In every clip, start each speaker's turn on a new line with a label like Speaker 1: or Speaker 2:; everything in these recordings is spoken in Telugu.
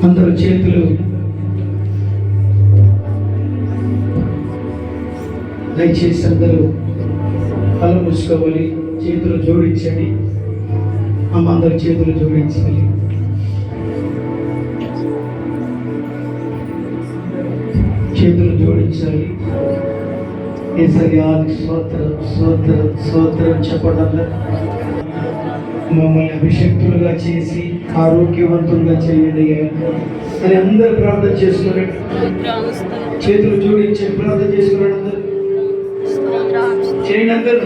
Speaker 1: అందరూ చేతులు దయచేసి అందరూ కళ్ళు మూసుకోవాలి, చేతులు జోడించండి. అమ్మ అందరూ చేతులు జోడించాలి. చేతులు జోడించాలి. యేసయ్యాకి స్తోత్రం స్తోత్రం స్తోత్రం చెప్పడం. మమ్మల్ని అభిషక్తులుగా చేసి ఆరోగ్యవంతులుగా చేయండి అని అందరూ ప్రార్థన చేసుకుని చేతులు జోడించి ప్రార్థన చేసుకున్నాడు. అందరూ చేయండి. అందరూ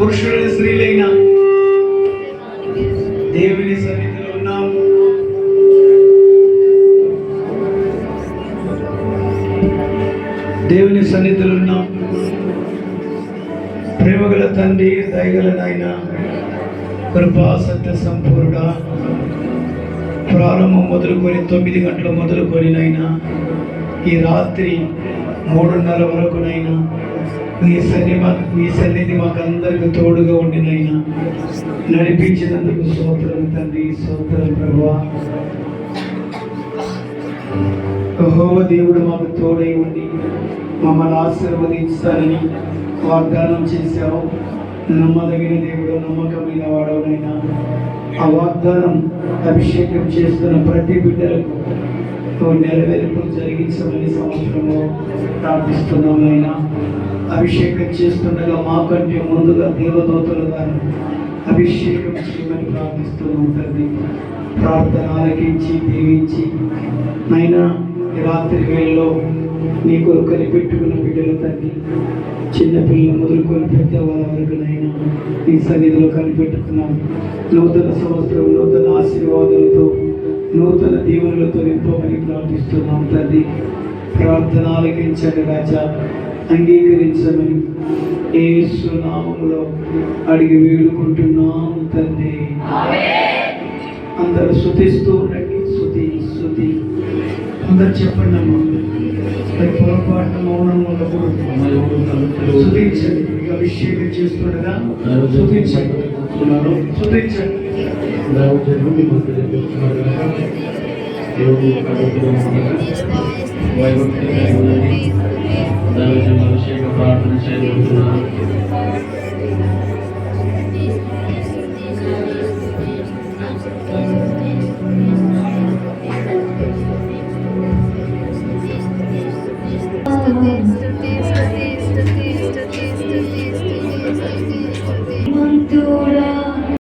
Speaker 1: పురుషులైన స్త్రీలైన దేవుని సన్నిధిలో ఉన్నాము. దేవుని సన్నిధిలో ఉన్నాం. ప్రేమగల తండ్రి, దయగల నాయన, కృపా సత్య సంపూర్ణ, ప్రారంభం మొదలుకొని 9 గంటలు మొదలుకొని నైనా ఈ రాత్రి 3:30 వరకునైనా మీ సన్నిధి మాకు అందరికి తోడుగా ఉండినైనా నడిపించినందుకు స్తోత్రం తండ్రి, స్తోత్రం ప్రభువా. యెహోవా దేవుడు మాకు తోడై ఉండి మమ్మల్ని ఆశీర్వదించాలని వాగ్దానం చేశావు. నమ్మదగిన దేవుడు, నమ్మకమైన వాడవునైనా ఆ వాగ్దానం అభిషేకం చేస్తున్న ప్రతి బిడ్డలకు నెరవేర్పులు జరిగించమని సంవత్సరంలో ప్రార్థిస్తున్నామైనా. అభిషేకం చేస్తుండగా మాకంటే ముందుగా దేవదూతలు గారు అభిషేకం చేయమని ప్రార్థిస్తున్నాం తండ్రి. ప్రార్థన ఆలకించి దీవించి నైనా ఈ రాత్రి వేళలో నీ కొరకు కనిపెట్టుకున్న బిడ్డలు తండ్రి, చిన్నపిల్లలు మొదలుకొని పెద్దవాళ్ళ వరకునైనా నీ సన్నిధిలో కనిపెట్టుకున్నాం. నూతన సంవత్సరం నూతన ఆశీర్వాదాలతో నూతన దీవెనలతో నింపమని ప్రార్థిస్తున్నాం తండ్రి. ప్రార్థన ఆలకించండి రాజా, అంగీకరించమని యేసు నామములో అడిగి వేడుకుంటున్నాము తండ్రి. అందరూ స్తుతిస్తూ ఉండండి. స్తుతి స్తుతి అందరు చెప్పండి అమ్మా. పొరపాటున మౌనం ఉండకూడదు. స్తుతించండి. మీకు అభిషేకం చేస్తుండగా స్తుతించండి. స్తుతించండి.
Speaker 2: అభిషేక ప్రార్థన చేస్తున్నారు.